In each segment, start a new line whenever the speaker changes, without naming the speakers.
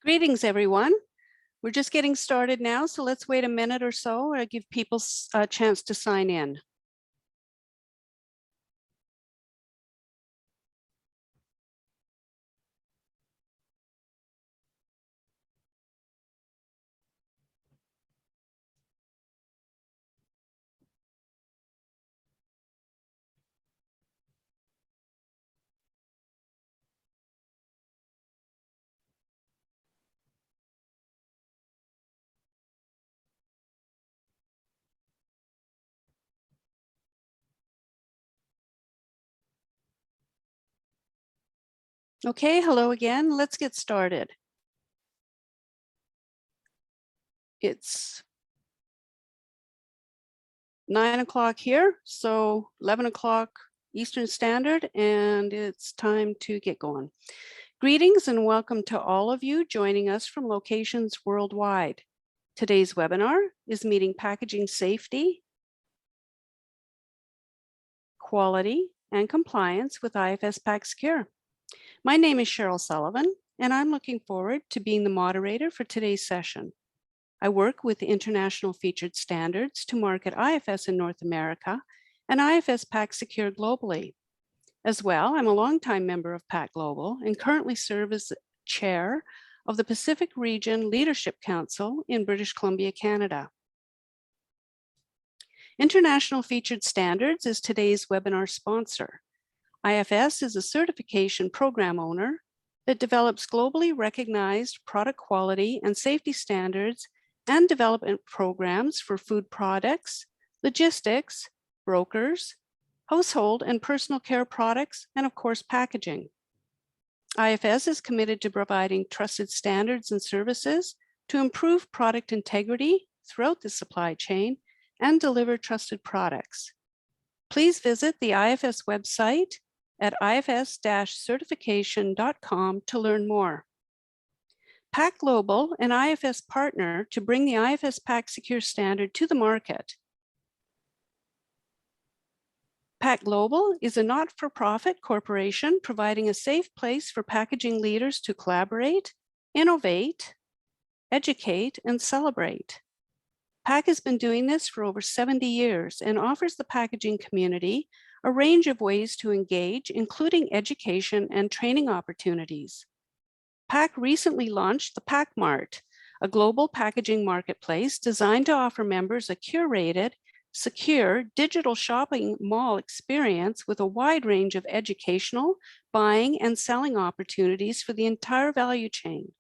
Greetings, everyone. We're just getting started now, so let's wait a minute or so to give people a chance to sign in. Okay, hello again. Let's get started. It's 9 o'clock here, so 11 o'clock Eastern Standard, and it's time to get going. Greetings and welcome to all of you joining us from locations worldwide. Today's webinar is meeting packaging safety, quality, and compliance with IFS PACsecure. My name is Cheryl Sullivan, and I'm looking forward to being the moderator for today's session. I work with International Featured Standards to market IFS in North America and IFS PACsecure globally. As well, I'm a longtime member of PAC Global and currently serve as chair of the Pacific Region Leadership Council in British Columbia, Canada. International Featured Standards is today's webinar sponsor. IFS is a certification program owner that develops globally recognized product quality and safety standards and development programs for food products, logistics, brokers, household and personal care products, and of course, packaging. IFS is committed to providing trusted standards and services to improve product integrity throughout the supply chain and deliver trusted products. Please visit the IFS website at ifs-certification.com to learn more. PAC Global and IFS partner to bring the IFS PACsecure standard to the market. PAC Global is a not-for-profit corporation providing a safe place for packaging leaders to collaborate, innovate, educate, and celebrate. PAC has been doing this for over 70 years and offers the packaging community a range of ways to engage, including education and training opportunities. PAC recently launched the PAC Mart, a global packaging marketplace designed to offer members a curated, secure digital shopping mall experience with a wide range of educational, buying, and selling opportunities for the entire value chain.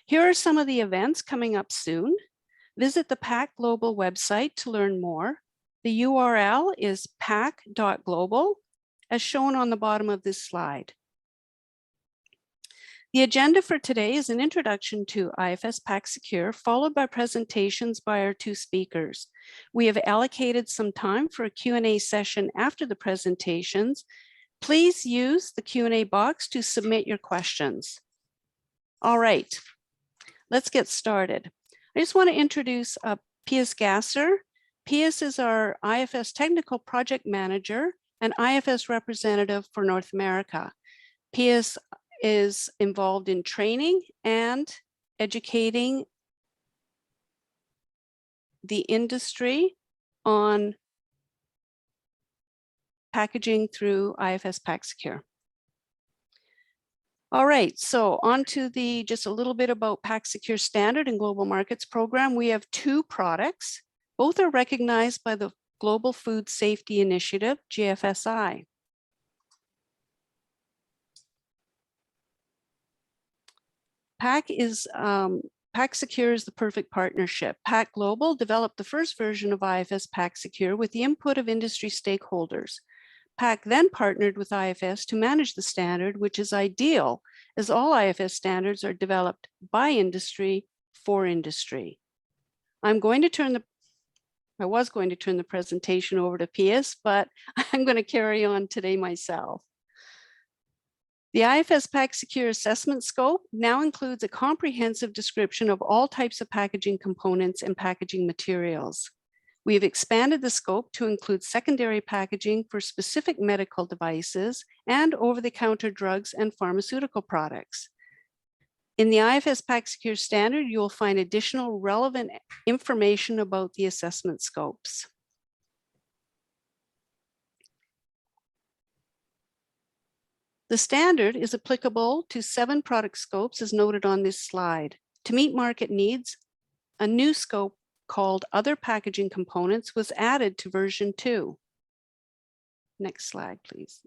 Here are some of the events coming up soon. Visit the PAC Global website to learn more. The URL is pac.global, as shown on the bottom of this slide. The agenda for today is an introduction to IFS PACsecure, followed by presentations by our two speakers. We have allocated some time for a Q&A session after the presentations. Please use the Q&A box to submit your questions. All right, let's get started. I just want to introduce Pius Gasser. Pius is our IFS Technical Project Manager and IFS representative for North America. Pius is involved in training and educating the industry on packaging through IFS PACsecure. All right, so on to just a little bit about PACsecure Standard and Global Markets Program. We have two products. Both are recognized by the Global Food Safety Initiative, GFSI. PACsecure is the perfect partnership. PAC Global developed the first version of IFS PACsecure with the input of industry stakeholders. PAC then partnered with IFS to manage the standard, which is ideal as all IFS standards are developed by industry for industry. I was going to turn the presentation over to Pius, but I'm going to carry on today myself. The IFS PACsecure assessment scope now includes a comprehensive description of all types of packaging components and packaging materials. We have expanded the scope to include secondary packaging for specific medical devices and over-the-counter drugs and pharmaceutical products. In the IFS PACsecure standard, you will find additional relevant information about the assessment scopes. The standard is applicable to 7 product scopes as noted on this slide. To meet market needs, a new scope called Other Packaging Components was added to version 2. Next slide, please.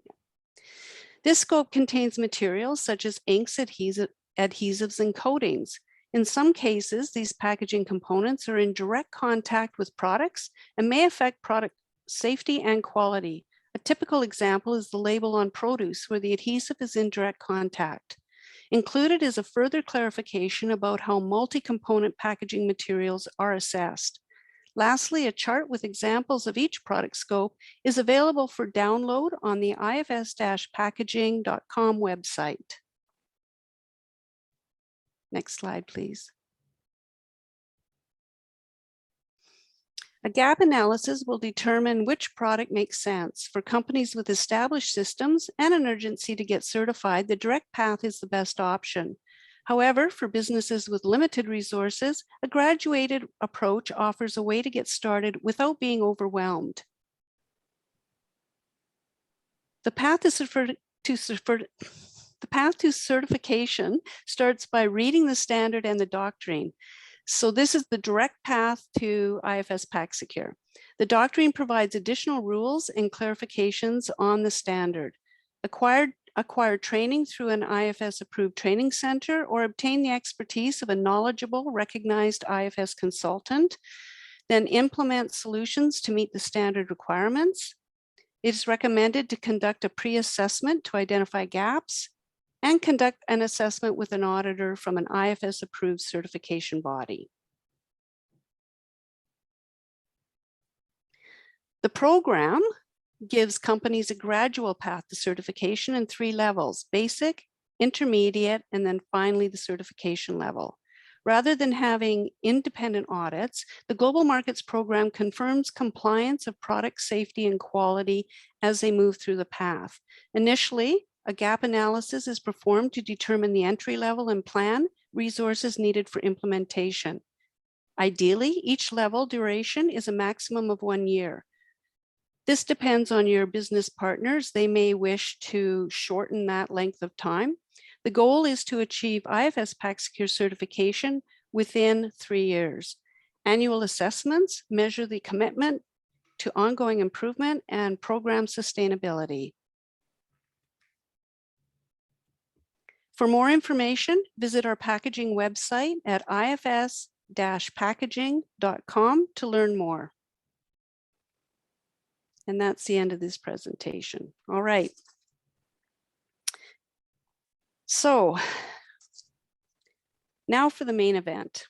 This scope contains materials such as inks, adhesives, and coatings. In some cases, these packaging components are in direct contact with products and may affect product safety and quality. A typical example is the label on produce, where the adhesive is in direct contact. Included is a further clarification about how multi-component packaging materials are assessed. Lastly, a chart with examples of each product scope is available for download on the ifs-packaging.com website. Next slide, please. A gap analysis will determine which product makes sense. For companies with established systems and an urgency to get certified, the direct path is the best option. However, for businesses with limited resources, a graduated approach offers a way to get started without being overwhelmed. The path to certification starts by reading the standard and the doctrine. So this is the direct path to IFS PACsecure. The doctrine provides additional rules and clarifications on the standard. Acquire training through an IFS approved training center, or obtain the expertise of a knowledgeable, recognized IFS consultant. Then implement solutions to meet the standard requirements. It is recommended to conduct a pre-assessment to identify gaps, and conduct an assessment with an auditor from an IFS approved certification body. The program gives companies a gradual path to certification in 3 levels: basic, intermediate, and then finally the certification level. Rather than having independent audits, the Global Markets Program confirms compliance of product safety and quality as they move through the path. Initially, a gap analysis is performed to determine the entry level and plan resources needed for implementation. Ideally, each level duration is a maximum of 1 year. This depends on your business partners. They may wish to shorten that length of time. The goal is to achieve IFS PACsecure certification within 3 years. Annual assessments measure the commitment to ongoing improvement and program sustainability. For more information, visit our packaging website at ifs-packaging.com to learn more. And that's the end of this presentation. All right. So now for the main event.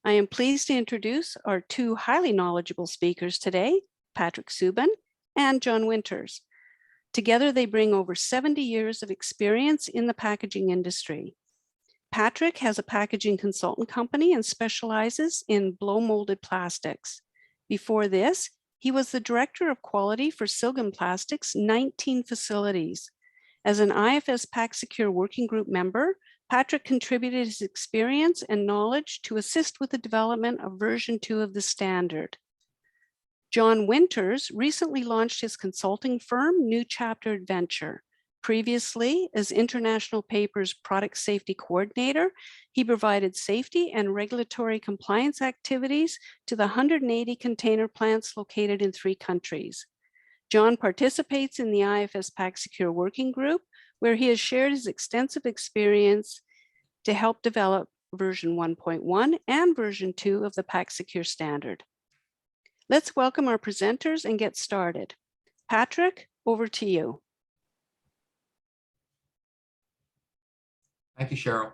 I am pleased to introduce our 2 highly knowledgeable speakers today, Patrick Subin and John Winters. Together, they bring over 70 years of experience in the packaging industry. Patrick has a packaging consultant company and specializes in blow molded plastics. Before this, he was the Director of Quality for Silgan Plastics' 19 facilities. As an IFS PACsecure Working Group member, Patrick contributed his experience and knowledge to assist with the development of version 2 of the standard. John Winters recently launched his consulting firm, New Chapter Adventure. Previously, as International Paper's Product Safety Coordinator, he provided safety and regulatory compliance activities to the 180 container plants located in 3 countries. John participates in the IFS PACsecure Working Group, where he has shared his extensive experience to help develop version 1.1 and version 2 of the PACsecure standard. Let's welcome our presenters and get started. Patrick, over to you.
Thank you, Cheryl.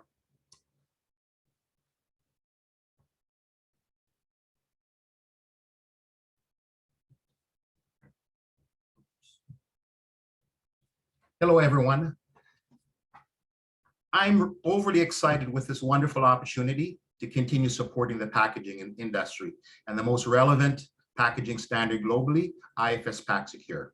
Hello, everyone. I'm overly excited with this wonderful opportunity to continue supporting the packaging industry and the most relevant packaging standard globally, IFS PACsecure.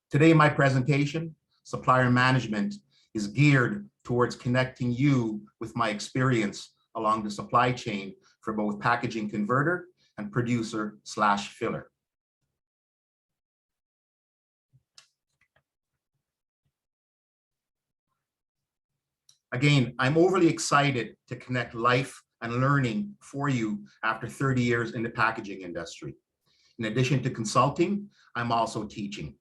Today, my presentation, Supplier Management is geared towards connecting you with my experience along the supply chain for both packaging converter and producer/filler. Again, I'm overly excited to connect life and learning for you after 30 years in the packaging industry. In addition to consulting, I'm also teaching.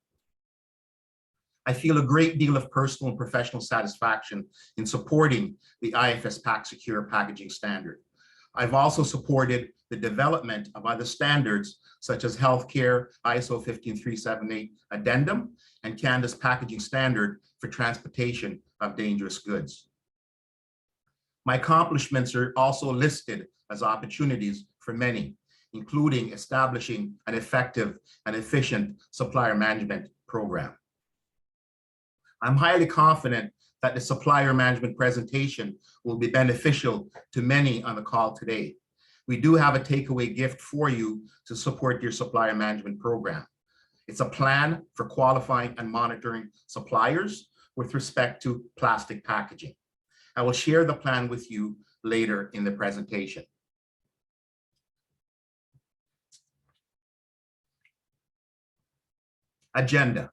I feel a great deal of personal and professional satisfaction in supporting the IFS PACsecure packaging standard. I've also supported the development of other standards such as healthcare, ISO 15378 addendum, and Canada's packaging standard for transportation of dangerous goods. My accomplishments are also listed as opportunities for many, including establishing an effective and efficient supplier management program. I'm highly confident that the supplier management presentation will be beneficial to many on the call today. We do have a takeaway gift for you to support your supplier management program. It's a plan for qualifying and monitoring suppliers with respect to plastic packaging. I will share the plan with you later in the presentation. Agenda.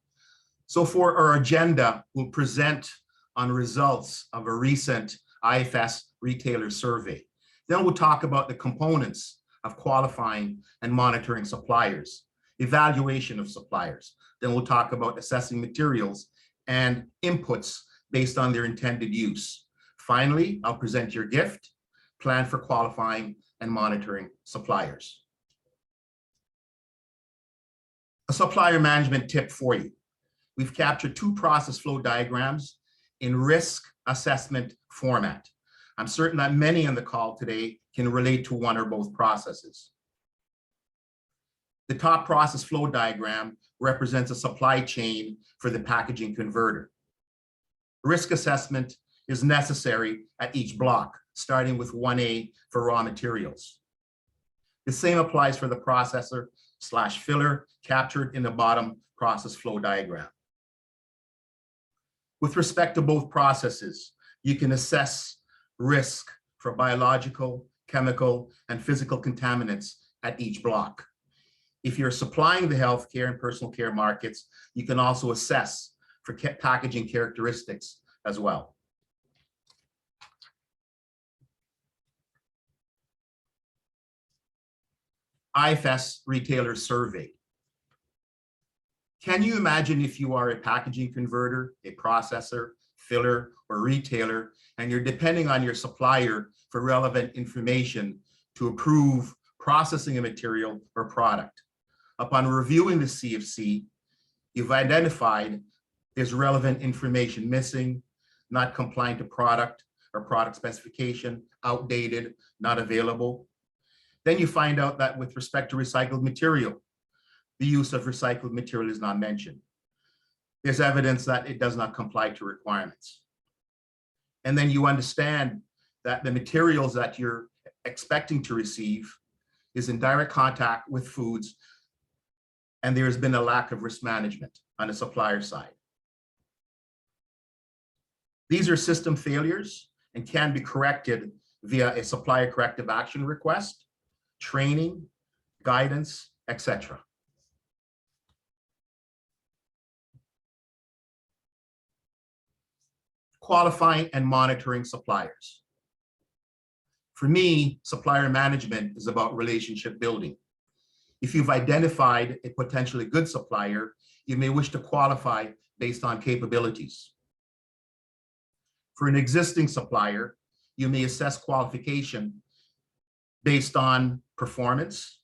So for our agenda, we'll present on results of a recent IFS retailer survey. Then we'll talk about the components of qualifying and monitoring suppliers, evaluation of suppliers. Then we'll talk about assessing materials and inputs based on their intended use. Finally, I'll present your gift, plan for qualifying and monitoring suppliers. A supplier management tip for you. We've captured 2 process flow diagrams in risk assessment format. I'm certain that many on the call today can relate to one or both processes. The top process flow diagram represents a supply chain for the packaging converter. Risk assessment is necessary at each block, starting with 1A for raw materials. The same applies for the processor/filler captured in the bottom process flow diagram. With respect to both processes, you can assess risk for biological, chemical, and physical contaminants at each block. If you're supplying the healthcare and personal care markets, you can also assess for packaging characteristics as well. IFS retailer survey. Can you imagine if you are a packaging converter, a processor, filler, or retailer, and you're depending on your supplier for relevant information to approve processing a material or product? Upon reviewing the CFC, you've identified there's relevant information missing, not compliant to product or product specification, outdated, not available. Then you find out that with respect to recycled material, the use of recycled material is not mentioned. There's evidence that it does not comply to requirements. And then you understand that the materials that you're expecting to receive is in direct contact with foods, and there's been a lack of risk management on the supplier side. These are system failures and can be corrected via a supplier corrective action request, training, guidance, etc. Qualifying and monitoring suppliers. For me, supplier management is about relationship building. If you've identified a potentially good supplier, you may wish to qualify based on capabilities. For an existing supplier, you may assess qualification based on performance.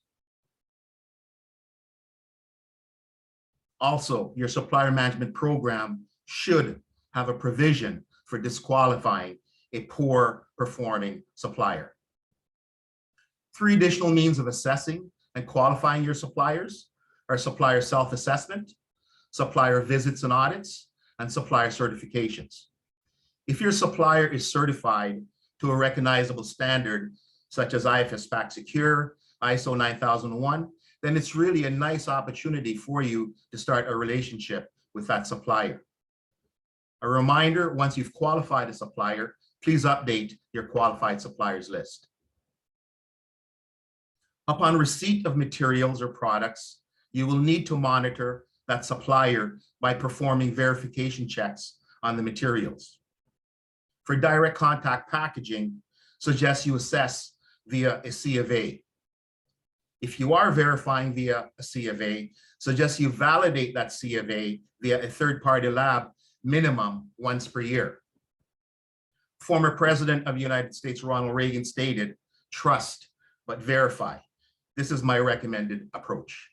Also, your supplier management program should have a provision for disqualifying a poor performing supplier. 3 additional means of assessing and qualifying your suppliers are supplier self-assessment, supplier visits and audits, and supplier certifications. If your supplier is certified to a recognizable standard, such as IFS PACsecure, ISO 9001, then it's really a nice opportunity for you to start a relationship with that supplier. A reminder, once you've qualified a supplier, please update your qualified suppliers list. Upon receipt of materials or products, you will need to monitor that supplier by performing verification checks on the materials. For direct contact packaging, suggest you assess via a C of A. If you are verifying via a C of A, suggest you validate that C of A via a third-party lab minimum once per year. Former President of the United States, Ronald Reagan, stated, "Trust, but verify." This is my recommended approach.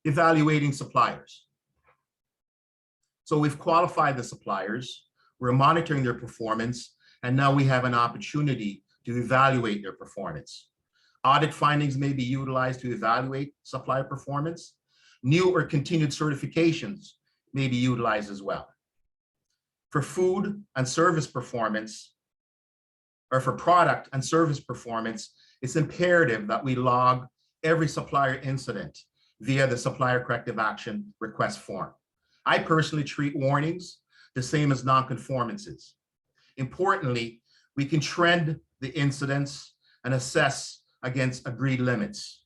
Evaluating suppliers. So we've qualified the suppliers, we're monitoring their performance, and now we have an opportunity to evaluate their performance. Audit findings may be utilized to evaluate supplier performance. New or continued certifications may be utilized as well. For food and service performance, or for product and service performance, it's imperative that we log every supplier incident via the supplier corrective action request form. I personally treat warnings the same as non-conformances. Importantly, we can trend the incidents and assess against agreed limits.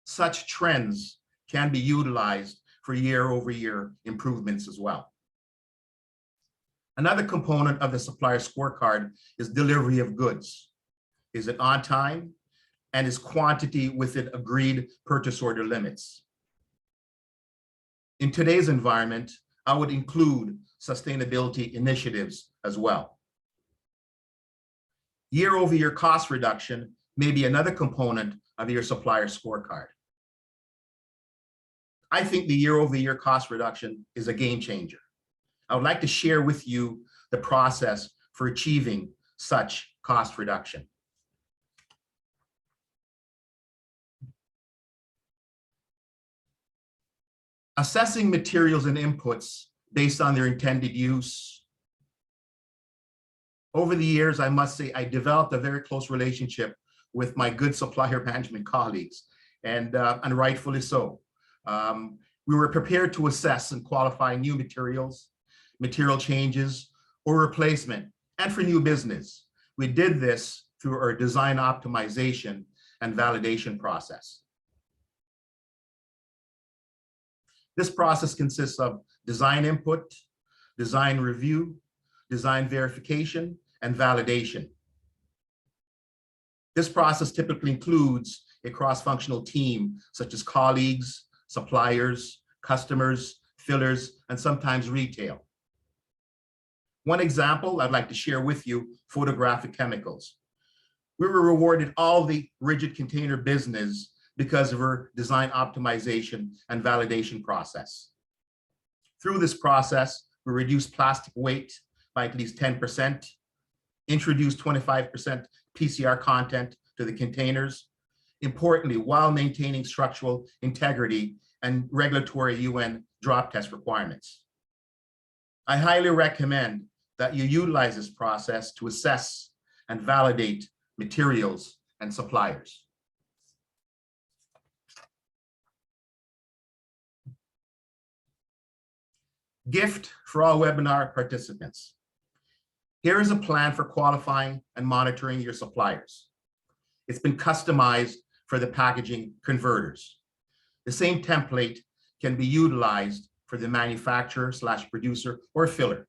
Such trends can be utilized for year-over-year improvements as well. Another component of the supplier scorecard is delivery of goods. Is it on time? And is quantity within agreed purchase order limits? In today's environment, I would include sustainability initiatives as well. Year-over-year cost reduction may be another component of your supplier scorecard. I think the year-over-year cost reduction is a game changer. I would like to share with you the process for achieving such cost reduction. Assessing materials and inputs based on their intended use. Over the years, I must say, I developed a very close relationship with my good supplier management colleagues, and rightfully so. We were prepared to assess and qualify new materials, material changes, or replacement, and for new business. We did this through our design optimization and validation process. This process consists of design input, design review, design verification, and validation. This process typically includes a cross-functional team, such as colleagues, suppliers, customers, fillers, and sometimes retail. One example I'd like to share with you, photographic chemicals. We were rewarded all the rigid container business because of our design optimization and validation process. Through this process, we reduced plastic weight by at least 10%, introduced 25% PCR content to the containers, importantly, while maintaining structural integrity and regulatory UN drop test requirements. I highly recommend that you utilize this process to assess and validate materials and suppliers. Gift for all webinar participants. Here is a plan for qualifying and monitoring your suppliers. It's been customized for the packaging converters. The same template can be utilized for the manufacturer / producer or filler.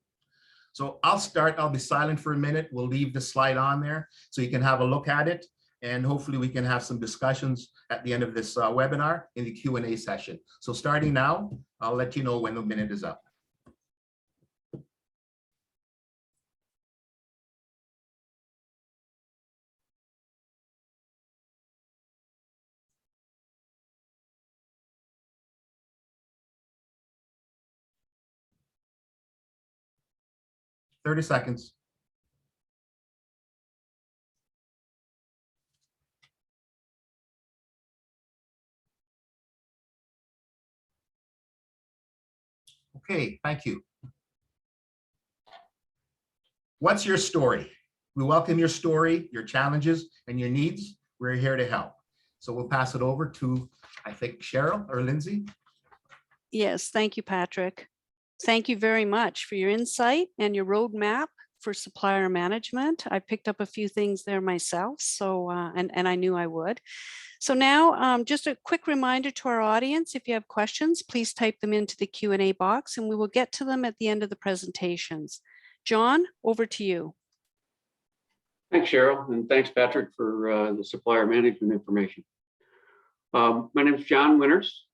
So I'll start, I'll be silent for a minute. We'll leave the slide on there so you can have a look at it. And hopefully we can have some discussions at the end of this webinar in the Q&A session. So starting now, I'll let you know when the minute is up. Thirty seconds. Okay, thank you. What's your story? We welcome your story, your challenges, and your needs. We're here to help. So we'll pass it over to, I think, Cheryl or Lindsay.
Yes, thank you, Patrick. Thank you very much for your insight and your roadmap for supplier management. I picked up a few things there myself, so and I knew I would. So now, just a quick reminder to our audience, if you have questions, please type them into the Q&A box and we will get to them at the end of the presentations. John, over to you.
Thanks, Cheryl, and thanks, Patrick, for the supplier management information. My name is John Winters,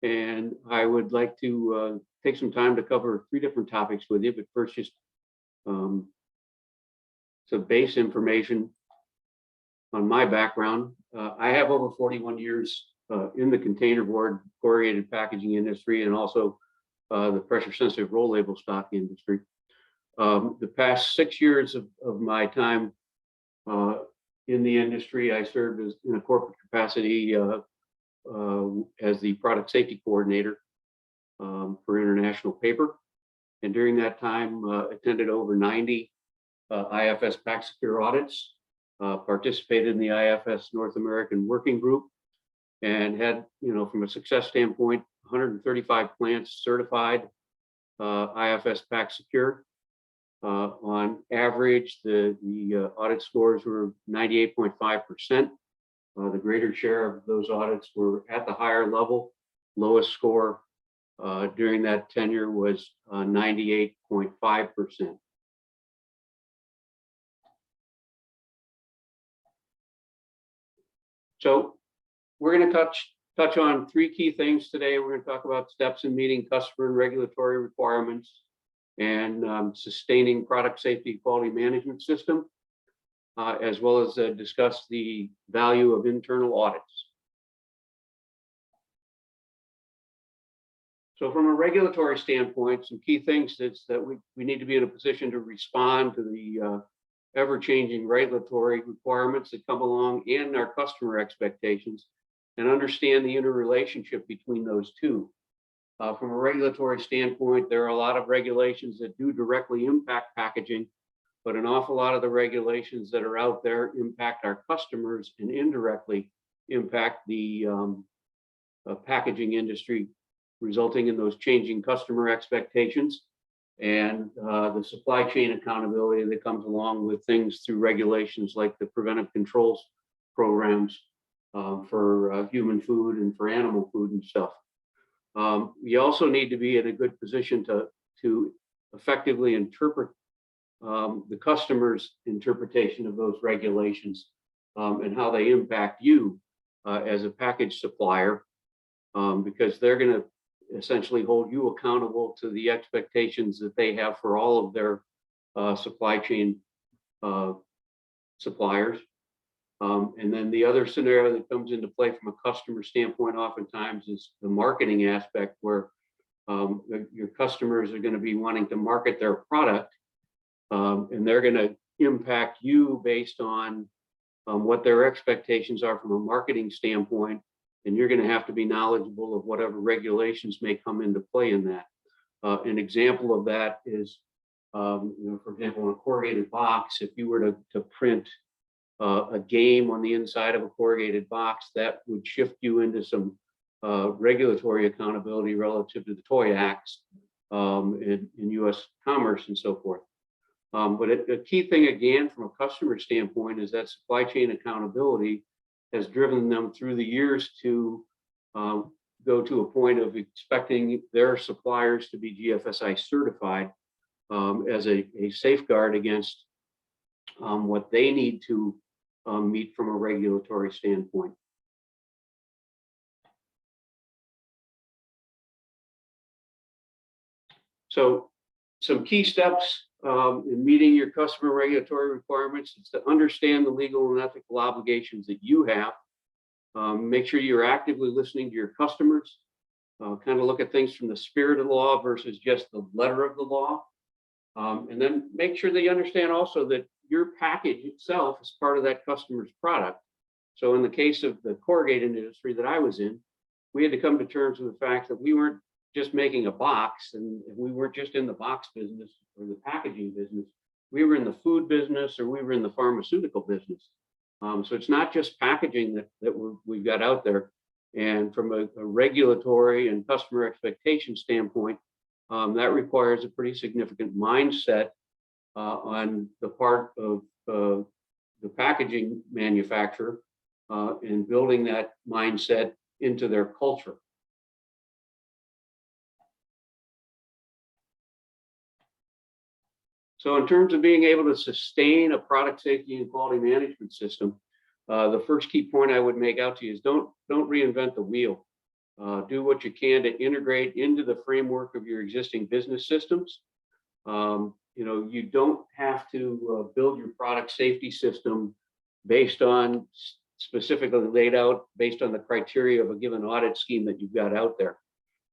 and I would like to take some time to cover 3 different topics with you, but first just some base information on my background. I have over 41 years in the containerboard corrugated packaging industry and also the pressure sensitive roll label stock industry. The past 6 years of my time in the industry, I served as in a corporate capacity as the product safety coordinator for International Paper. And during that time, attended over 90 IFS PACsecure audits, participated in the IFS North American Working Group, and had, from a success standpoint, 135 plants certified IFS PACsecure. On average, the audit scores were 98.5%. The greater share of those audits were at the higher level. Lowest score during that tenure was 98.5%. So we're going to touch on 3 key things today. We're going to talk about steps in meeting customer and regulatory requirements and sustaining product safety quality management system, as well as discuss the value of internal audits. So from a regulatory standpoint, some key things is that we need to be in a position to respond to the ever-changing regulatory requirements that come along and our customer expectations, and understand the interrelationship between those two. From a regulatory standpoint, there are a lot of regulations that do directly impact packaging, but an awful lot of the regulations that are out there impact our customers and indirectly impact the packaging industry, resulting in those changing customer expectations and the supply chain accountability that comes along with things through regulations like the preventive controls programs for human food and for animal food and stuff. You also need to be in a good position to effectively interpret the customer's interpretation of those regulations and how they impact you as a package supplier, because they're going to essentially hold you accountable to the expectations that they have for all of their supply chain suppliers. And then the other scenario that comes into play from a customer standpoint oftentimes is the marketing aspect, where your customers are going to be wanting to market their product, and they're going to impact you based on what their expectations are from a marketing standpoint, and you're going to have to be knowledgeable of whatever regulations may come into play in that. An example of that is, for example, in a corrugated box, if you were to print a game on the inside of a corrugated box, that would shift you into some regulatory accountability relative to the Toy Acts in U.S. commerce and so forth. But a key thing, again, from a customer standpoint, is that supply chain accountability has driven them through the years to go to a point of expecting their suppliers to be GFSI certified as a safeguard against what they need to meet from a regulatory standpoint. So some key steps in meeting your customer regulatory requirements is to understand the legal and ethical obligations that you have. Make sure you're actively listening to your customers. Kind of look at things from the spirit of the law versus just the letter of the law. And then make sure that you understand also that your package itself is part of that customer's product. So in the case of the corrugated industry that I was in, we had to come to terms with the fact that we weren't just making a box, and we weren't just in the box business or the packaging business. We were in the food business, or we were in the pharmaceutical business. So it's not just packaging that we've got out there. And from a regulatory and customer expectation standpoint, that requires a pretty significant mindset on the part of the packaging manufacturer in building that mindset into their culture. So in terms of being able to sustain a product safety and quality management system, the first key point I would make out to you is don't reinvent the wheel. Do what you can to integrate into the framework of your existing business systems. You don't have to build your product safety system based on specifically laid out based on the criteria of a given audit scheme that you've got out there.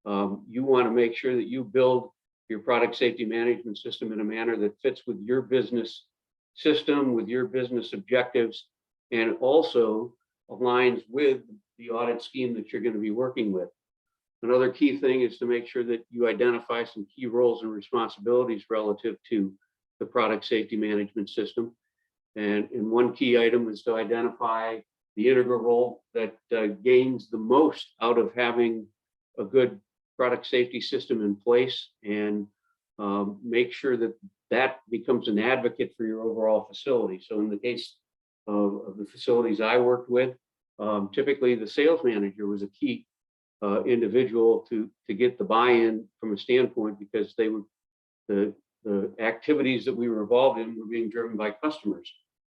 You want to make sure that you build your product safety management system in a manner that fits with your business system, with your business objectives, and also aligns with the audit scheme that you're going to be working with. Another key thing is to make sure that you identify some key roles and responsibilities relative to the product safety management system. And one key item is to identify the integral role that gains the most out of having a good product safety system in place, and make sure that that becomes an advocate for your overall facility. So in the case of the facilities I worked with, typically the sales manager was a key individual to get the buy-in from a standpoint, because they were the activities that we were involved in were being driven by customers.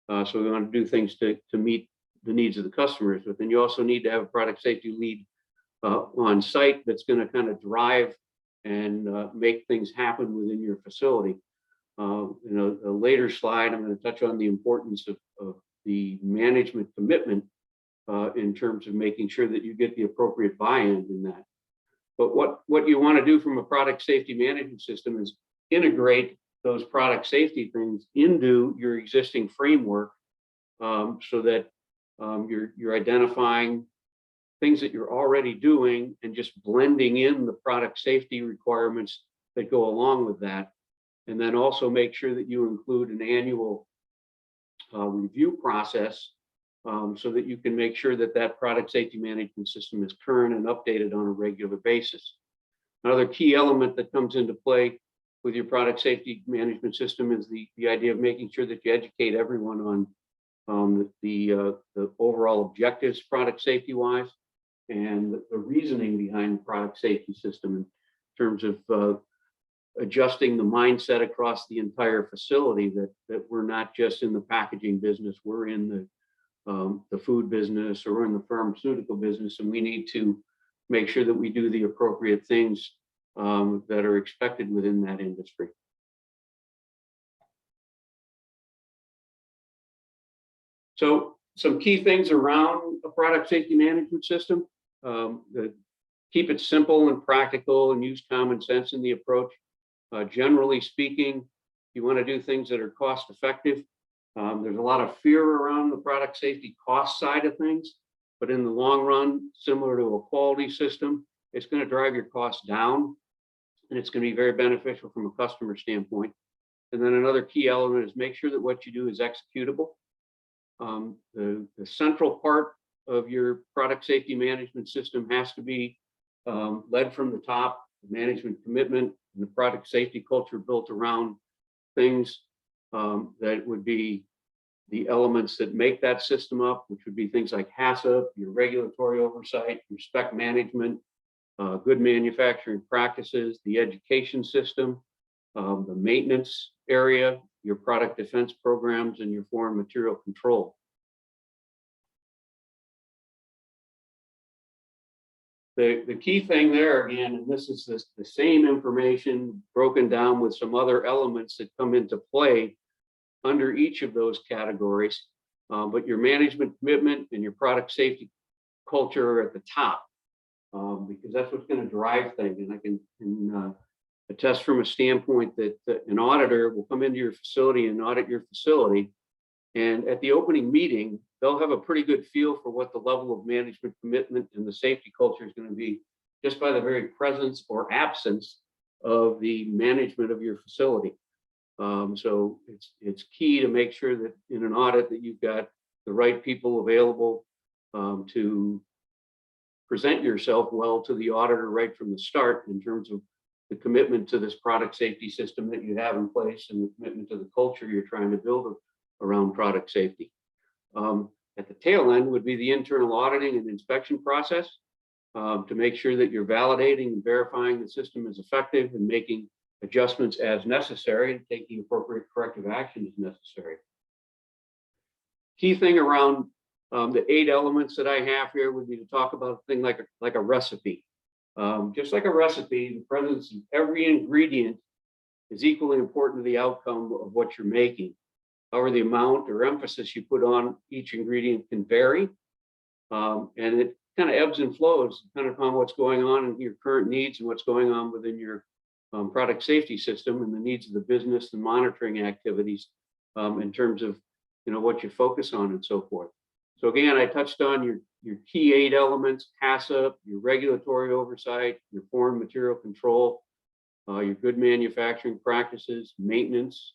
So we want to do things to meet the needs of the customers, but then you also need to have a product safety lead on site that's going to kind of drive and make things happen within your facility. A later slide, I'm going to touch on the importance of the management commitment in terms of making sure that you get the appropriate buy-in in that. But what you want to do from a product safety management system is integrate those product safety things into your existing framework, so that you're identifying things that you're already doing and just blending in the product safety requirements that go along with that. And then also make sure that you include an annual review process, so that you can make sure that that product safety management system is current and updated on a regular basis. Another key element that comes into play with your product safety management system is the idea of making sure that you educate everyone on the overall objectives product safety wise, and the reasoning behind the product safety system in terms of adjusting the mindset across the entire facility, that we're not just in the packaging business, we're in the food business, or we're in the pharmaceutical business, and we need to make sure that we do the appropriate things that are expected within that industry. So some key things around a product safety management system: keep it simple and practical, and use common sense in the approach. Generally speaking, you want to do things that are cost effective. There's a lot of fear around the product safety cost side of things, but in the long run, similar to a quality system, it's going to drive your costs down, and it's going to be very beneficial from a customer standpoint. And then another key element is make sure that what you do is executable. The central part of your product safety management system has to be led from the top. The management commitment and the product safety culture built around things that would be the elements that make that system up, which would be things like HACCP, your regulatory oversight, your spec management, good manufacturing practices, the education system, the maintenance area, your product defense programs, and your foreign material control. The key thing there, again, and this is the same information broken down with some other elements that come into play under each of those categories, but your management commitment and your product safety culture are at the top, because that's what's going to drive things. And I can attest from a standpoint that an auditor will come into your facility and audit your facility, and at the opening meeting, they'll have a pretty good feel for what the level of management commitment and the safety culture is going to be, just by the very presence or absence of the management of your facility. So it's key to make sure that in an audit that you've got the right people available to present yourself well to the auditor right from the start in terms of the commitment to this product safety system that you have in place and the commitment to the culture you're trying to build around product safety. At the tail end would be the internal auditing and inspection process to make sure that you're validating and verifying the system is effective and making adjustments as necessary and taking appropriate corrective action as necessary. Key thing around the 8 elements that I have here would be to talk about a thing like a recipe. Just like a recipe, the presence of every ingredient is equally important to the outcome of what you're making. However, the amount or emphasis you put on each ingredient can vary, and it kind of ebbs and flows depending upon what's going on in your current needs and what's going on within your product safety system and the needs of the business and monitoring activities in terms of what you focus on and so forth. So again, I touched on your key 8 elements: HACCP, your regulatory oversight, your foreign material control, your good manufacturing practices, maintenance,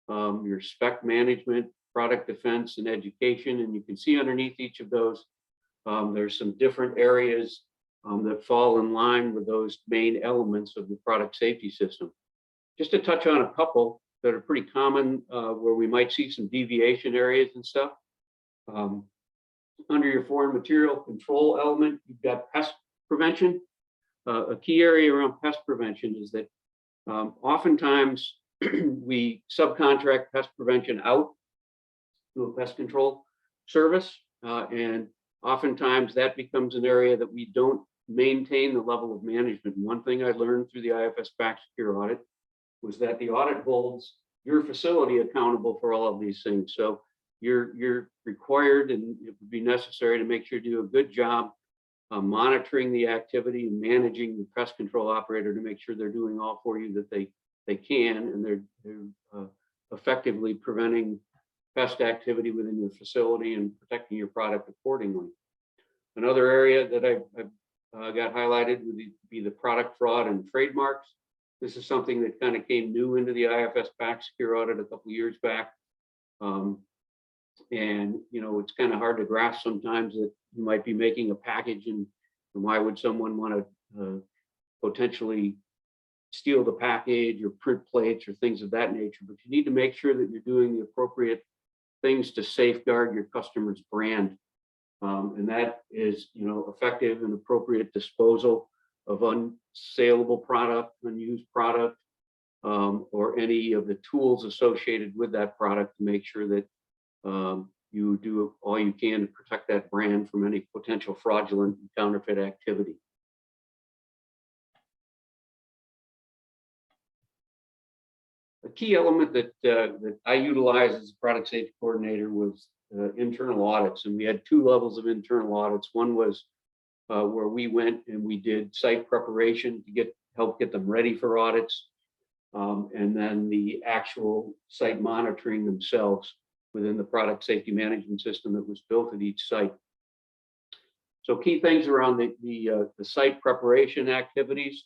your spec management, product defense, and education. And you can see underneath each of those, there's some different areas that fall in line with those main elements of the product safety system. Just to touch on a couple that are pretty common where we might see some deviation areas and stuff. Under your foreign material control element, you've got pest prevention. A key area around pest prevention is that oftentimes we subcontract pest prevention out to a pest control service, and oftentimes that becomes an area that we don't maintain the level of management. And one thing I learned through the IFS PACsecure audit was that the audit holds your facility accountable for all of these things. So you're required, and it would be necessary to make sure you do a good job monitoring the activity and managing the pest control operator to make sure they're doing all for you that they can, and they're effectively preventing pest activity within your facility and protecting your product accordingly. Another area that I've got highlighted would be the product fraud and trademarks. This is something that kind of came new into the IFS PACsecure audit a couple of years back. And it's kind of hard to grasp sometimes that you might be making a package, and why would someone want to potentially steal the package or print plates or things of that nature. But you need to make sure that you're doing the appropriate things to safeguard your customer's brand. And that is, effective and appropriate disposal of unsaleable product, unused product, or any of the tools associated with that product to make sure that you do all you can to protect that brand from any potential fraudulent and counterfeit activity. A key element that I utilized as a product safety coordinator was internal audits, and we had 2 levels of internal audits. One was where we went and we did site preparation to help get them ready for audits, and then the actual site monitoring themselves within the product safety management system that was built at each site. So key things around the site preparation activities.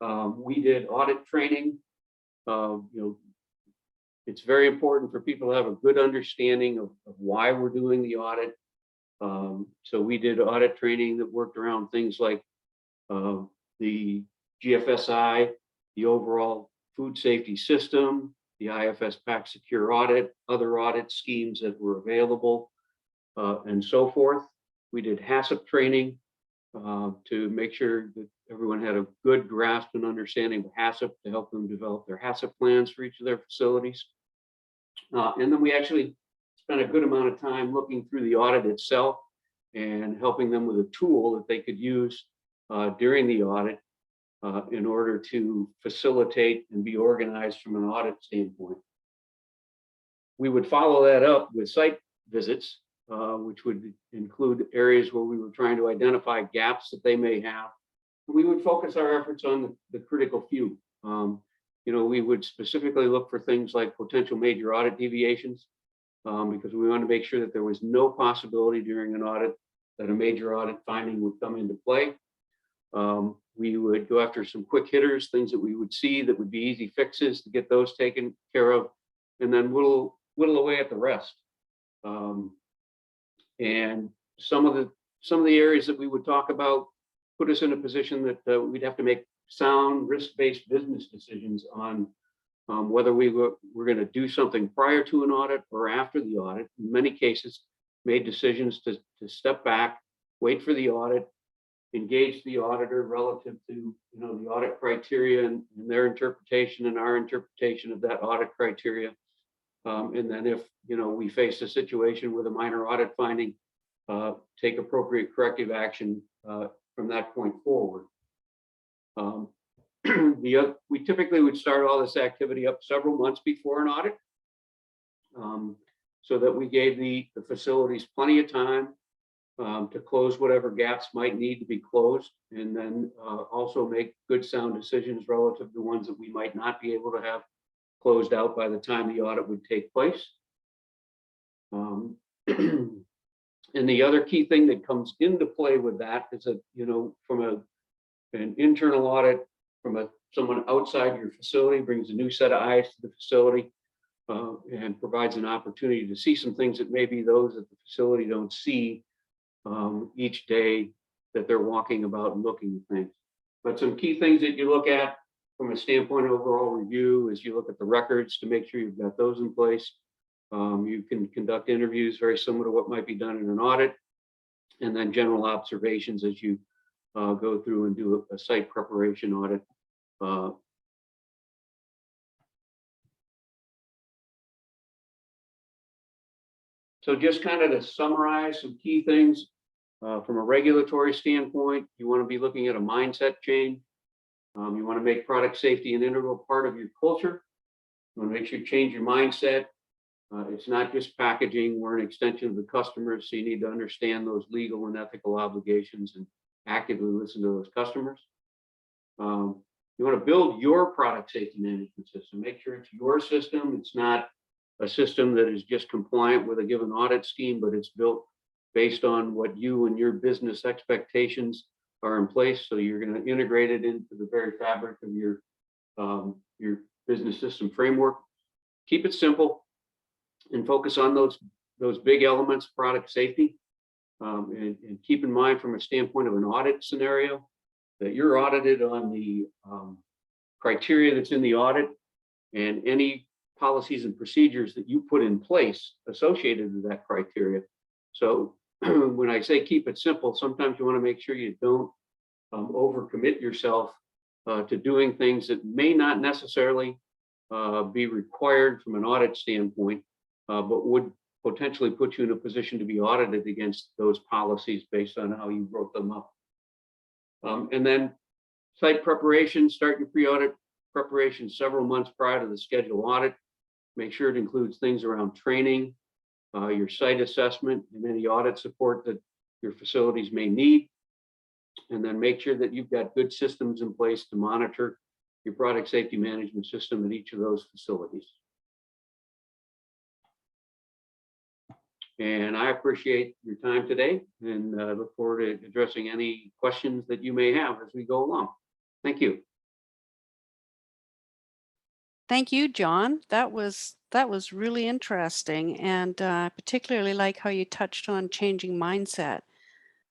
We did audit training. It's very important for people to have a good understanding of why we're doing the audit. So we did audit training that worked around things like the GFSI, the overall food safety system, the IFS PACsecure audit, other audit schemes that were available, and so forth. We did HACCP training to make sure that everyone had a good grasp and understanding of HACCP to help them develop their HACCP plans for each of their facilities. And then we actually spent a good amount of time looking through the audit itself and helping them with a tool that they could use during the audit in order to facilitate and be organized from an audit standpoint. We would follow that up with site visits, which would include areas where we were trying to identify gaps that they may have. And we would focus our efforts on the critical few. We would specifically look for things like potential major audit deviations, because we want to make sure that there was no possibility during an audit that a major audit finding would come into play. We would go after some quick hitters, things that we would see that would be easy fixes to get those taken care of, and then whittle away at the rest. And some of the areas that we would talk about put us in a position that we'd have to make sound risk-based business decisions on whether we're going to do something prior to an audit or after the audit. In many cases, made decisions to step back, wait for the audit, engage the auditor relative to the audit criteria and their interpretation and our interpretation of that audit criteria. And then if we face a situation with a minor audit finding, take appropriate corrective action from that point forward. We typically would start all this activity up several months before an audit, so that we gave the facilities plenty of time to close whatever gaps might need to be closed, and then also make good sound decisions relative to ones that we might not be able to have closed out by the time the audit would take place. And the other key thing that comes into play with that is that, from an internal audit, from someone outside your facility brings a new set of eyes to the facility and provides an opportunity to see some things that maybe those at the facility don't see each day that they're walking about and looking at things. But some key things that you look at from a standpoint of overall review is you look at the records to make sure you've got those in place. You can conduct interviews very similar to what might be done in an audit, and then general observations as you go through and do a site preparation audit. So just kind of to summarize some key things from a regulatory standpoint, you want to be looking at a mindset change. You want to make product safety an integral part of your culture. You want to make sure you change your mindset. It's not just packaging. We're an extension of the customers, so you need to understand those legal and ethical obligations and actively listen to those customers. You want to build your product safety management system. Make sure it's your system. It's not a system that is just compliant with a given audit scheme, but it's built based on what you and your business expectations are in place. So you're going to integrate it into the very fabric of your business system framework. Keep it simple and focus on those big elements of product safety. And keep in mind from a standpoint of an audit scenario that you're audited on the criteria that's in the audit, and any policies and procedures that you put in place associated with that criteria. So when I say keep it simple, sometimes you want to make sure you don't overcommit yourself to doing things that may not necessarily be required from an audit standpoint, but would potentially put you in a position to be audited against those policies based on how you wrote them up. And then site preparation, start your pre-audit preparation several months prior to the scheduled audit. Make sure it includes things around training, your site assessment, and any audit support that your facilities may need. And then make sure that you've got good systems in place to monitor your product safety management system at each of those facilities. And I appreciate your time today, and look forward to addressing any questions that you may have as we go along. Thank you.
Thank you, John. That was really interesting, and particularly like how you touched on changing mindset.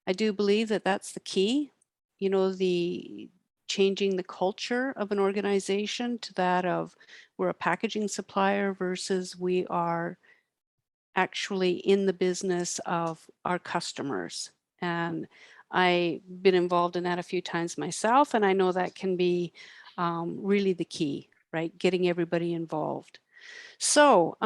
I do believe that that's the key. The changing the culture of an organization to that of we're a packaging supplier versus we are actually in the business of our customers. And I've been involved in that a few times myself, and I know that can be really the key, right? Getting everybody involved. So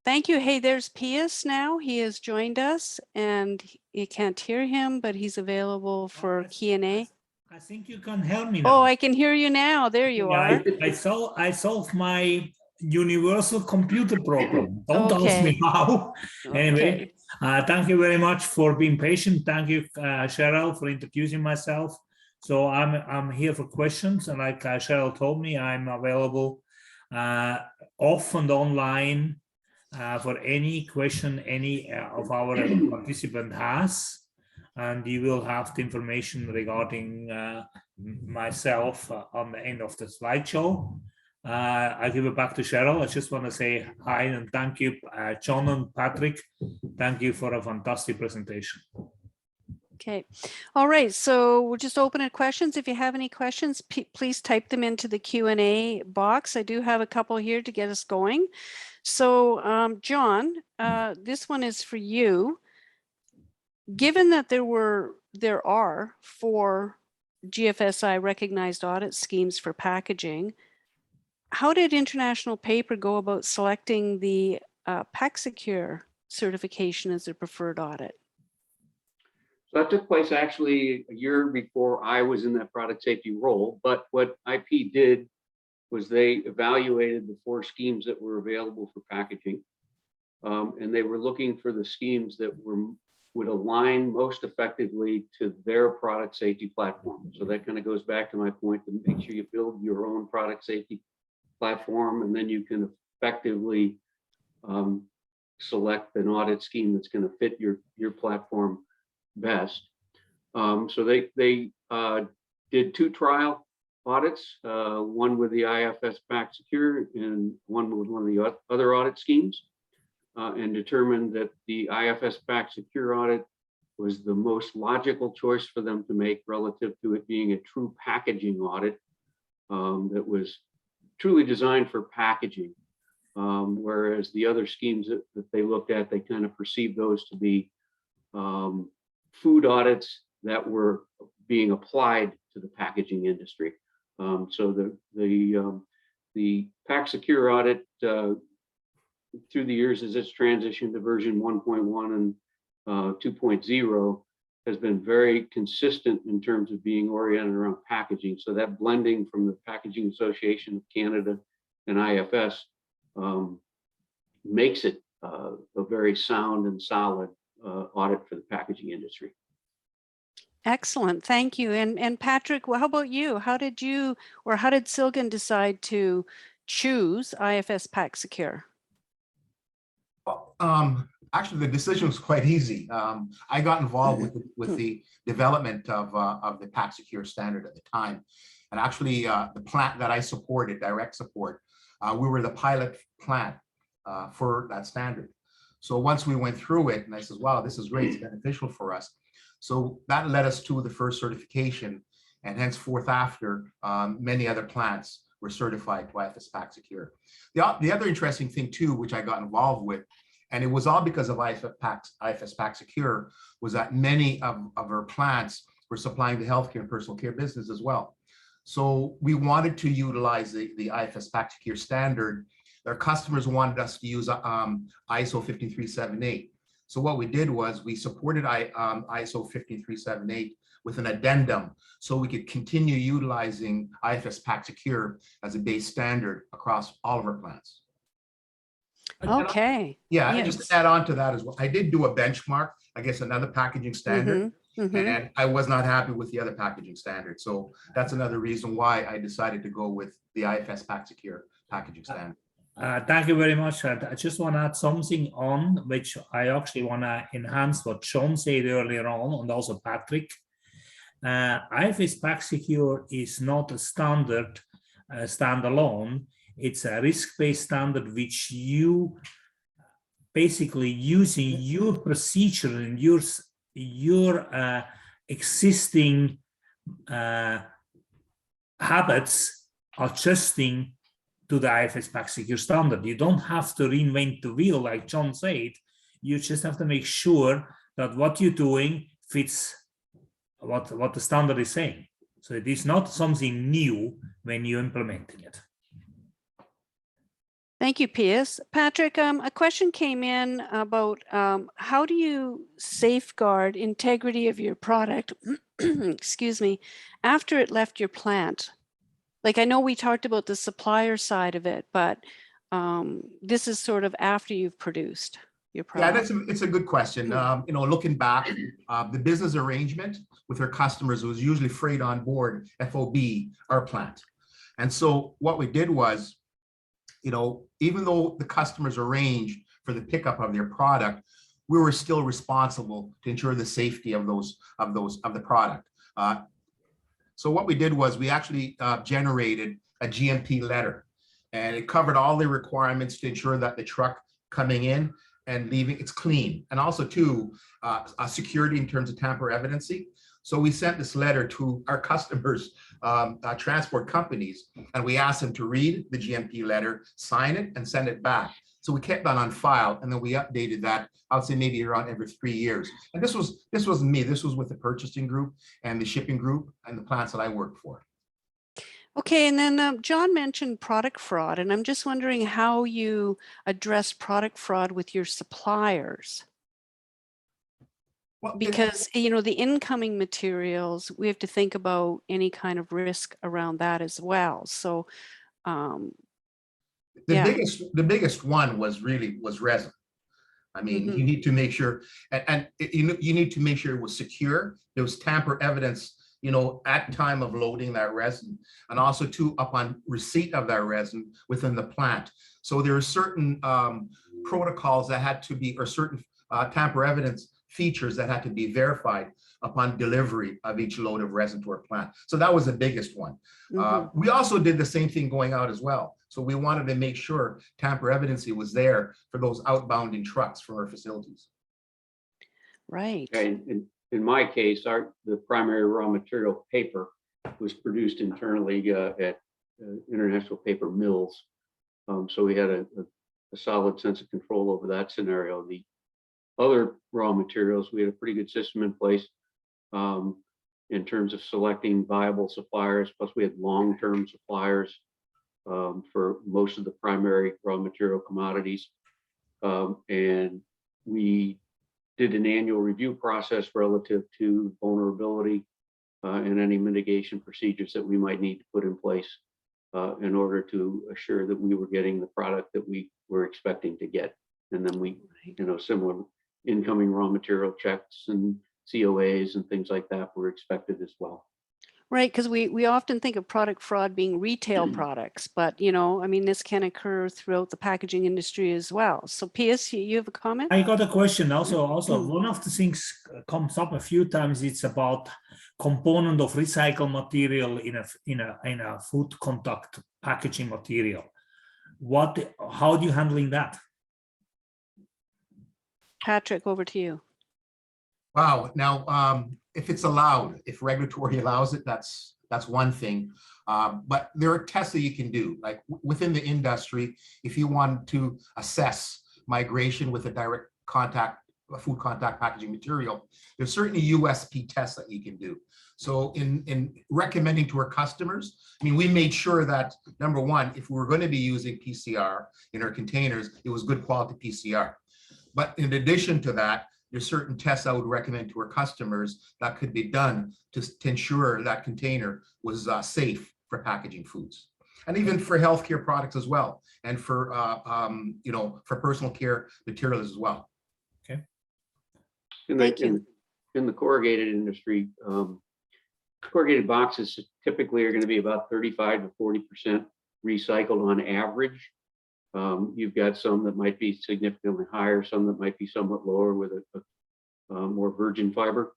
thank you. Hey, there's Pius now. He has joined us, and you can't hear him, but he's available for Q&A.
I think you can help me now.
Oh, I can hear you now. There you are.
I solved my universal computer problem. Don't ask me how. Anyway, thank you very much for being patient. Thank you, Cheryl, for introducing myself. So I'm here for questions, and like Cheryl told me, I'm available off and online for any question any of our participant has, and you will have the information regarding myself on the end of the slideshow. I give it back to Cheryl. I just want to say hi and thank you, John and Patrick. Thank you for a fantastic presentation.
Okay. All right. So we're just open to questions. If you have any questions, please type them into the Q&A box. I do have a couple here to get us going. So John, this one is for you. Given that there are 4 GFSI recognized audit schemes for packaging, how did International Paper go about selecting the PACsecure certification as their preferred audit?
So that took place actually a year before I was in that product safety role. But what IP did was they evaluated the 4 schemes that were available for packaging. And they were looking for the schemes that would align most effectively to their product safety platform. So that kind of goes back to my point to make sure you build your own product safety platform, and then you can effectively select an audit scheme that's going to fit your platform best. So they did 2 trial audits, one with the IFS PACsecure and one with one of the other audit schemes, and determined that the IFS PACsecure audit was the most logical choice for them to make relative to it being a true packaging audit that was truly designed for packaging. Whereas the other schemes that they looked at, they kind of perceived those to be food audits that were being applied to the packaging industry. So the PACsecure audit through the years, as it's transitioned to version 1.1 and 2.0, has been very consistent in terms of being oriented around packaging. So that blending from the Packaging Association of Canada and IFS makes it a very sound and solid audit for the packaging industry.
Excellent, thank you. And Patrick, well, how about you? How did Silgan decide to choose IFS PACsecure?
Well, actually, the decision was quite easy. I got involved with the development of the PACsecure standard at the time. And actually, the plant that I supported, direct support, we were the pilot plant for that standard. So once we went through it, and I said, wow, this is great, it's beneficial for us. So that led us to the first certification, and henceforth after, many other plants were certified to IFS PACsecure. The other interesting thing too, which I got involved with, and it was all because of IFS PACsecure, was that many of our plants were supplying the healthcare and personal care business as well. So we wanted to utilize the IFS PACsecure standard. Their customers wanted us to use ISO 15378. So what we did was we supported ISO 15378 with an addendum so we could continue utilizing IFS PACsecure as a base standard across all of our plants.
Okay.
Yeah,
yes.
And just to add on to that as well, I did do a benchmark, I guess another packaging standard, and I was not happy with the other packaging standard. So that's another reason why I decided to go with the IFS PACsecure packaging standard.
Thank you very much. I just want to add something on, which I actually want to enhance what John said earlier on, and also Patrick. IFS PACsecure is not a standard standalone. It's a risk-based standard which you basically using your procedure and your existing habits, adjusting to the IFS PACsecure standard. You don't have to reinvent the wheel, like John said. You just have to make sure that what you're doing fits what the standard is saying. So it is not something new when you're implementing it.
Thank you, Piers. Patrick, a question came in about how do you safeguard integrity of your product, excuse me, after it left your plant? Like, I know we talked about the supplier side of it, but this is sort of after you've produced your product.
Yeah, it's a good question. You know, looking back, the business arrangement with our customers was usually freight on board, FOB, our plant. And so what we did was, you know, even though the customers arranged for the pickup of their product, we were still responsible to ensure the safety of the product. So what we did was we actually generated a GMP letter, and it covered all the requirements to ensure that the truck coming in and leaving it's clean. And also too, security in terms of tamper evidency. So we sent this letter to our customers, transport companies, and we asked them to read the GMP letter, sign it, and send it back. So we kept that on file, and then we updated that, I would say maybe around every 3 years. And this wasn't me, this was with the purchasing group and the shipping group and the plants that I work for.
Okay, and then John mentioned product fraud, and I'm just wondering how you address product fraud with your suppliers.
Well,
Because, you know, the incoming materials, we have to think about any kind of risk around that as well. So,
the biggest one was resin. I mean, you need to make sure, and you need to make sure it was secure. There was tamper evidence, you know, at time of loading that resin, and also too upon receipt of that resin within the plant. So there are certain protocols that had to be, or certain tamper evidence features that had to be verified upon delivery of each load of resin to our plant. So that was the biggest one. We also did the same thing going out as well. So we wanted to make sure tamper evidency was there for those outbounding trucks from our facilities.
right.
And in my case, the primary raw material paper was produced internally at International Paper Mills. So we had a solid sense of control over that scenario. The other raw materials, we had a pretty good system in place in terms of selecting viable suppliers. Plus we had long-term suppliers for most of the primary raw material commodities. And we did an annual review process relative to vulnerability and any mitigation procedures that we might need to put in place in order to assure that we were getting the product that we were expecting to get. And then we, you know, similar incoming raw material checks and COAs and things like that were expected as well.
Right, because we often think of product fraud being retail products, but, you know, I mean, this can occur throughout the packaging industry as well. So Piers, you have a comment?
I got a question also. One of the things comes up a few times. It's about component of recycled material in a food contact packaging material. How are you handling that?
Patrick, over to you.
Wow. Now, if it's allowed, if regulatory allows it, that's one thing. But there are tests that you can do, like within the industry, if you want to assess migration with a direct contact, a food contact packaging material, there's certainly USP tests that you can do. So in recommending to our customers, I mean, we made sure that, number one, if we were going to be using PCR in our containers, it was good quality PCR. But in addition to that, there's certain tests I would recommend to our customers that could be done to ensure that container was safe for packaging foods, and even for healthcare products as well, and for you know, for personal care materials as well.
Okay.
Thank you.
In the corrugated industry, corrugated boxes typically are going to be about 35 to 40% recycled on average. You've got some that might be significantly higher, some that might be somewhat lower with a more virgin fiber.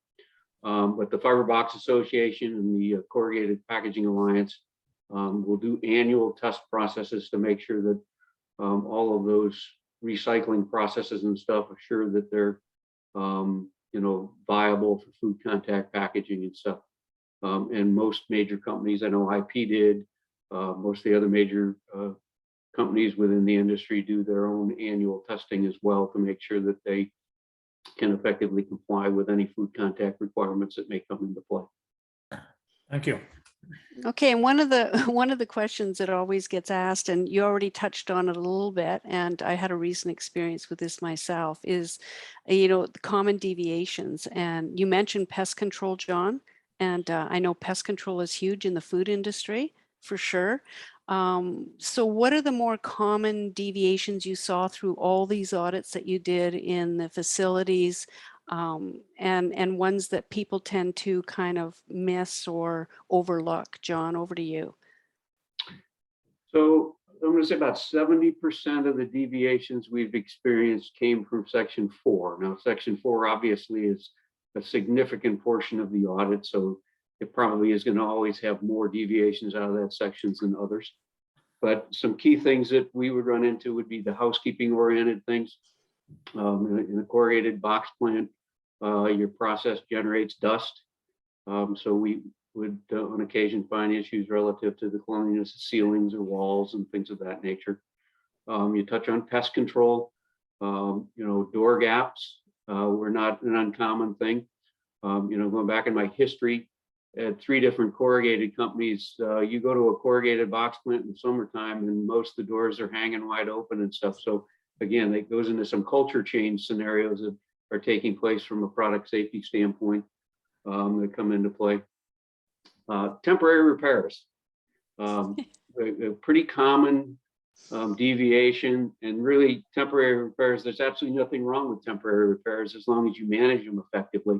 But the Fiber Box Association and the Corrugated Packaging Alliance will do annual test processes to make sure that all of those recycling processes and stuff assure that they're you know, viable for food contact packaging and stuff. And most major companies, I know IP did, most of the other major companies within the industry do their own annual testing as well to make sure that they can effectively comply with any food contact requirements that may come into play.
Thank you.
Okay, and one of the questions that always gets asked, and you already touched on it a little bit, and I had a recent experience with this myself, is, you know, the common deviations. And you mentioned pest control, John, and I know pest control is huge in the food industry for sure. So what are the more common deviations you saw through all these audits that you did in the facilities, and ones that people tend to kind of miss or overlook? John, over to you.
So I'm going to say about 70% of the deviations we've experienced came from Section 4. Now, Section 4 obviously is a significant portion of the audit, so it probably is going to always have more deviations out of that sections than others. But some key things that we would run into would be the housekeeping oriented things. In a corrugated box plant, your process generates dust. So we would on occasion find issues relative to the cleanliness of ceilings or walls and things of that nature. You touch on pest control. Door gaps were not an uncommon thing. Going back in my history at 3 different corrugated companies, you go to a corrugated box plant in the summertime and most of the doors are hanging wide open and stuff. So again, it goes into some culture change scenarios that are taking place from a product safety standpoint that come into play. Temporary repairs, a pretty common deviation, and really temporary repairs. There's absolutely nothing wrong with temporary repairs as long as you manage them effectively.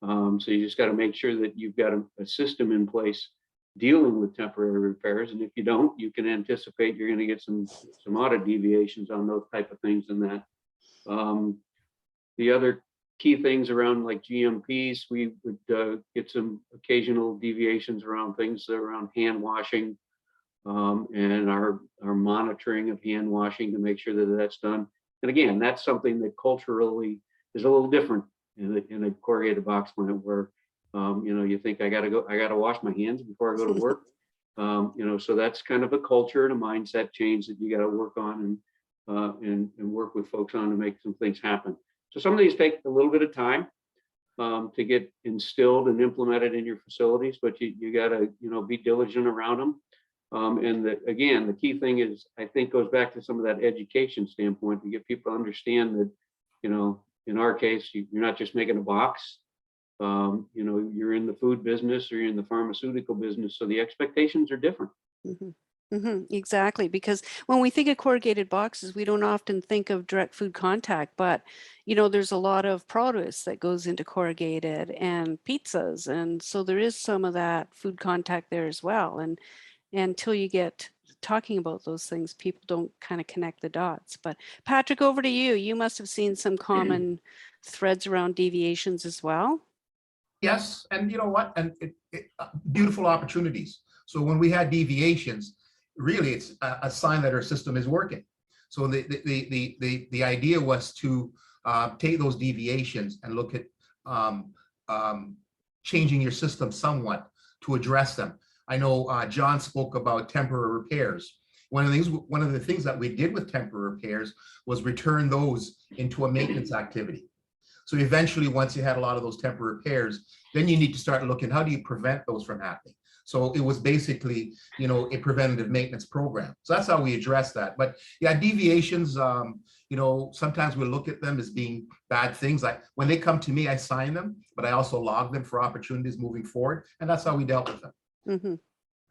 So you just got to make sure that you've got a system in place dealing with temporary repairs. And if you don't, you can anticipate you're going to get some audit deviations on those type of things and that. The other key things around like GMPs, we would get some occasional deviations around things around hand washing and our monitoring of hand washing to make sure that that's done. And again, that's something that culturally is a little different in a corrugated box plant where you think I gotta wash my hands before I go to work. So that's kind of a culture and a mindset change that you got to work on and work with folks on to make some things happen. So some of these take a little bit of time to get instilled and implemented in your facilities, but you got to be diligent around them. And again, the key thing is, I think, goes back to some of that education standpoint to get people to understand that, in our case, you're not just making a box. You're in the food business or you're in the pharmaceutical business, so the expectations are different.
Mm-hmm. Mm-hmm, exactly, because when we think of corrugated boxes, we don't often think of direct food contact, but there's a lot of produce that goes into corrugated and pizzas, and so there is some of that food contact there as well. And until you get talking about those things, people don't kind of connect the dots. But Patrick, over to you. You must have seen some common threads around deviations as well.
Yes, and you know what? And beautiful opportunities. So when we had deviations, really it's a sign that our system is working. So the idea was to take those deviations and look at changing your system somewhat to address them. I know John spoke about temporary repairs. One of the things that we did with temporary repairs was return those into a maintenance activity. So eventually, once you had a lot of those temporary repairs, then you need to start looking, how do you prevent those from happening? So it was basically, a preventative maintenance program. So that's how we address that. But yeah, deviations, sometimes we look at them as being bad things. When they come to me, I sign them, but I also log them for opportunities moving forward. And that's how we dealt with them.
Mm-hmm.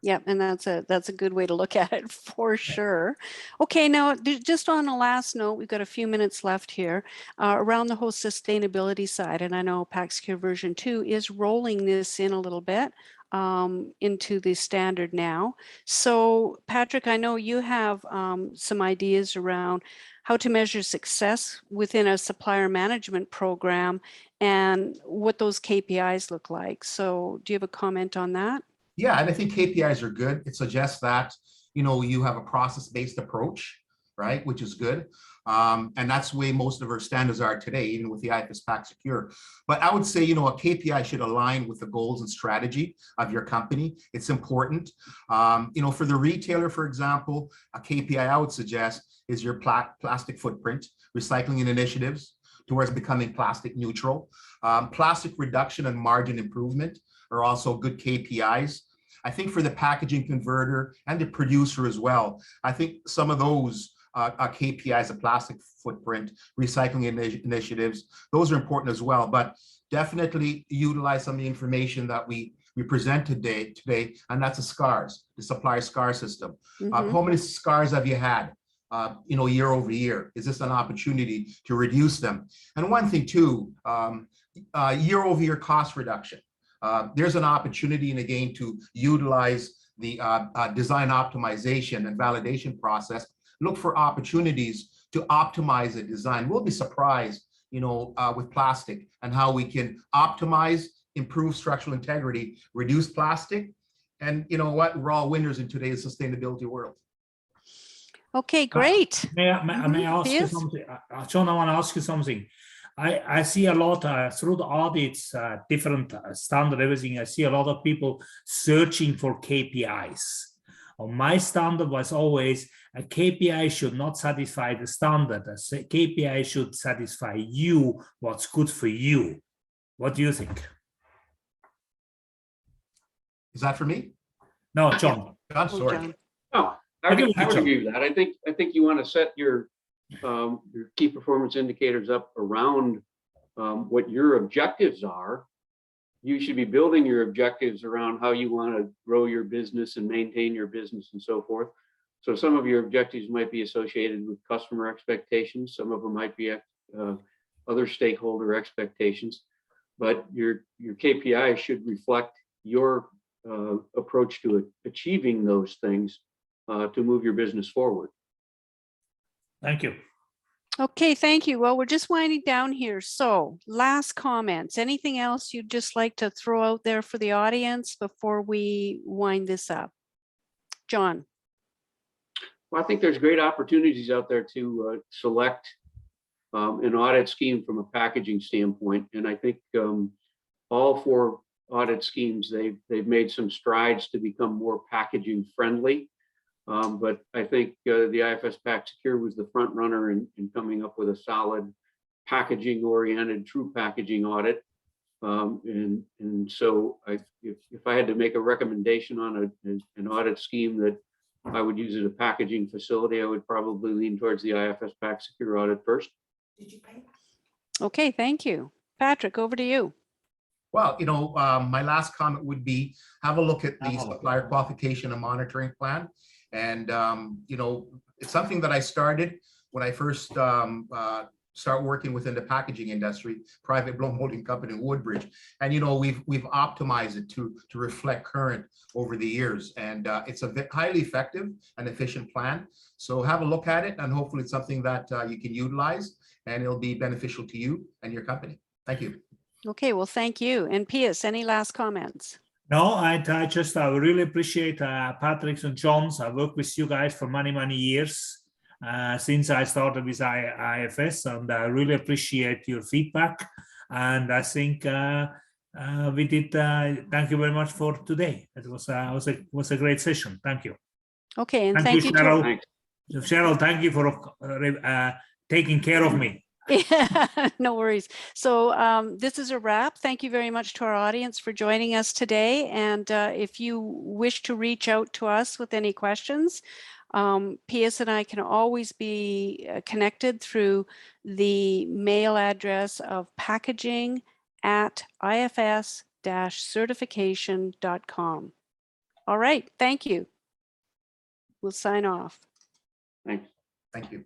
Yeah, and that's a good way to look at it for sure. Okay, now just on a last note, we've got a few minutes left here around the whole sustainability side, and I know PACsecure version 2 is rolling this in a little bit into the standard now. So Patrick, I know you have some ideas around how to measure success within a supplier management program and what those KPIs look like. So do you have a comment on that?
Yeah, and I think KPIs are good. It suggests that, you have a process-based approach, right, which is good. And that's the way most of our standards are today, even with the IFS PACsecure. But I would say, a KPI should align with the goals and strategy of your company. It's important. For the retailer, for example, a KPI I would suggest is your plastic footprint, recycling initiatives towards becoming plastic neutral. Plastic reduction and margin improvement are also good KPIs. I think for the packaging converter and the producer as well, I think some of those KPIs, the plastic footprint, recycling initiatives, those are important as well. But definitely utilize some of the information that we present today, and that's the SCARs, the supplier SCAR system.
Mm-hmm.
How many SCARs have you had? Year over year? Is this an opportunity to reduce them? And one thing too, year over year cost reduction. There's an opportunity, and again, to utilize the design optimization and validation process. Look for opportunities to optimize the design. We'll be surprised, with plastic and how we can optimize, improve structural integrity, reduce plastic. And you know what? We're all winners in today's sustainability world.
Okay, great.
May I ask you
Yes.
something? John, I want to ask you something. I see a lot through the audits, different standard, everything. I see a lot of people searching for KPIs. My standard was always a KPI should not satisfy the standard. A KPI should satisfy you, what's good for you. What do you think?
Is that for me?
No, John.
I'm
Oh,
sorry.
John.
Oh, I
Okay,
would
John.
agree with that. I think you want to set your key performance indicators up around what your objectives are. You should be building your objectives around how you want to grow your business and maintain your business and so forth. So some of your objectives might be associated with customer expectations. Some of them might be other stakeholder expectations, but your KPI should reflect your approach to achieving those things to move your business forward.
Thank you.
Okay, thank you. Well, we're just winding down here. So last comments, anything else you'd just like to throw out there for the audience before we wind this up? John.
Well, I think there's great opportunities out there to select an audit scheme from a packaging standpoint. And I think all 4 audit schemes, they've made some strides to become more packaging friendly. But I think the IFS PACsecure was the front runner in coming up with a solid packaging oriented, true packaging audit. And so if I had to make a recommendation on an audit scheme that I would use as a packaging facility, I would probably lean towards the IFS PACsecure audit first.
Okay, thank you. Patrick, over to you.
Well, my last comment would be have a look at the supplier qualification and monitoring plan. And, it's something that I started when I first start working within the packaging industry, private blow molding company in Woodbridge. And, we've optimized it to reflect current over the years. And it's a highly effective and efficient plan. So have a look at it, and hopefully it's something that you can utilize and it'll be beneficial to you and your company. Thank you.
Okay, well, thank you. And Pius, any last comments?
No, I really appreciate Patrick's and John's. I worked with you guys for many, many years since I started with IFS, and I really appreciate your feedback. And I think we did. Thank you very much for today. It was a great session. Thank you.
Okay, and
Thank you, Cheryl.
Thanks.
Cheryl, thank you for taking care of me.
Yeah, no worries. So this is a wrap. Thank you very much to our audience for joining us today. And if you wish to reach out to us with any questions, Pius and I can always be connected through the mail address of packaging@ifs-certification.com. All right, thank you. We'll sign off.
Thanks.
Thank you.